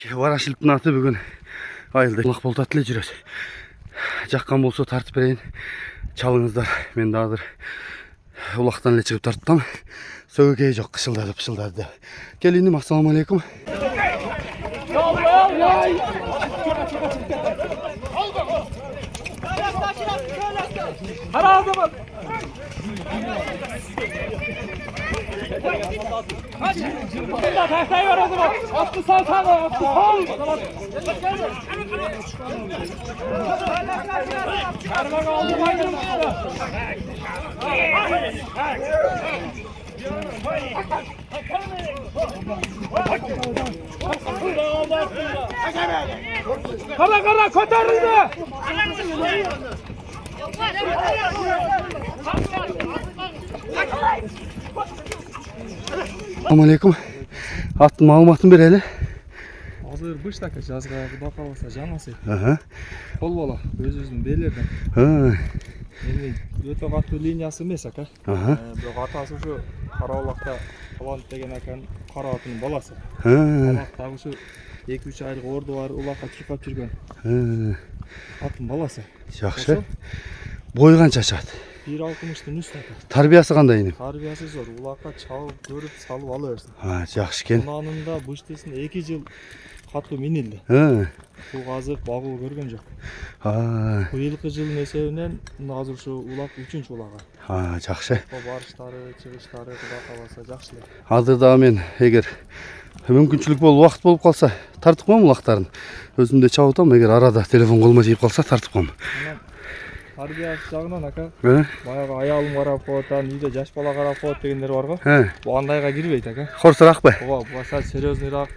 Варашиликтин аты бүгүн айылда улак болтот эле жүрөт. Жаккан болсо тартып берейин. Чалыңыздар. Мен да азыр улактан эле чыгып тарттым. Сөгөкей жок, кышылдады. Келиним, ассаламу алейкум. Kara kotarıldı. Assalamu aleykum. Attım malumatını bereli. Hazır bıçtaka жазга Кудай кааласа жаңасы. Кол бала өзүбүздүн белерден. Эми өтө катуу линиясы эмес ака. Бирок атасы ушу Караулакта Талант деген аканын кара атынын баласы. Дагы ушу 2-3 айлык орду бар улакка чуркап жүргөн. Аттын баласы. Жакшы. Бою канча чат? 1.60-тын үстү ака. Тарбиясы кандай эми? Тарбиясы зор. Улакка чалып, көрүп, салып ала берсин. Жакшы экен. Анында быштысын 2 жыл катуу минилди. Бул азыр багуу көргөн жок. Быйылкы жылдын эсебинен азыр ушу улак 3-чү улага. Жакшы. Барыштары, чыгыштары Кудай кааласа жакшы эле. Азыр да мен эгер мүмкүнчүлүк болуп, убакыт болуп калса, тартып коем улактарын. Өзүм да чабып атам, эгер арада телефон колума тийип калса тартып коем. Тарбия жагынан ака, баягы аялым карап коет, үйдө жаш бала карап коет дегендер бар го. Бул андайга кирбейт ака. Хорсуракпы? Ооба, бул саат серьезныйраак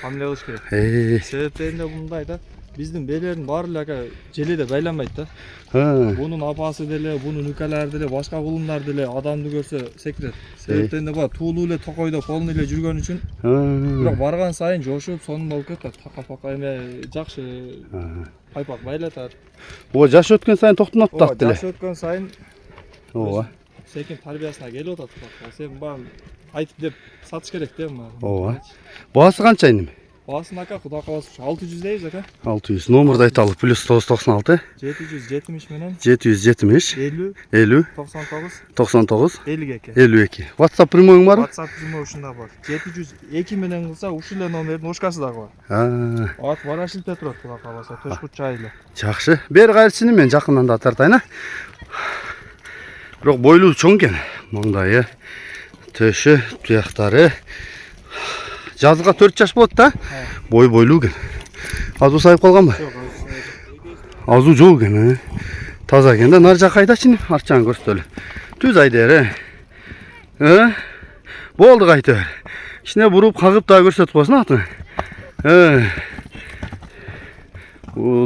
мамиле кылыш керек. Себептери мындай да, биздин белердин баары эле ака желеде байланбайт да. Бунун апасы деле, бунун үкалары деле, башка кулундар деле адамды көрсө секирет. Себептери бар, туулуу эле токойдо полный эле жүргөн үчүн. Бирок барган сайын жошуп, сонун болуп кетет. Така-пака эме жакшы пайпак байлатат. Ооба, жаш өткөн сайын токтунат да деле. Жаш өткөн сайын ооба. Секин тарбиясына келип атат. Сен баарын айтып деп сатыш керек да эми. Ооба. Баасы канча эми? Баасын ака Кудай кааласа 600 дейбиз ака. 600. Номерди айталы. +996 770 менен 770 50 99 99 52. 52. WhatsApp прямойуң барбы? WhatsApp прямой ушунда бар. 702 менен кылса ушул эле номердин ушкасы дагы бар. Ат Варашилде турат Кудай кааласа, Төшкүт жайылы. Жакшы. Бери кайрчыны мен жакындан да тартайын. Бирок бойлуу чоң экен. Маңдайы, төшү, туяктары. Жазга 4 жаш болот да. Бойлуу экен. Азуу сайып калганбы? Жок, Азуу жок экен. Таза экен да. Нар жакка айдачы, арчаны көрсөтөлү. Түз айдер. Болду кайтып. Ичине буруп кагып да көрсөтүп койсун атын.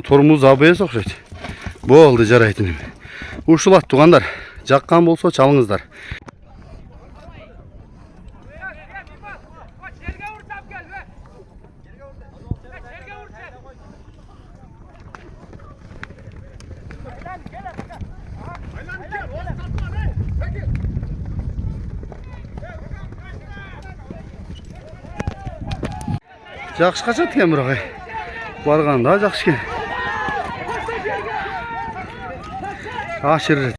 Тормуз абс окшойт. Болду, жарайт эми. Ушулат тугандар. Жаккан болсо чалыңыздар. Жакшы качат экен бирок. Барганда жакшы экен. Ашыр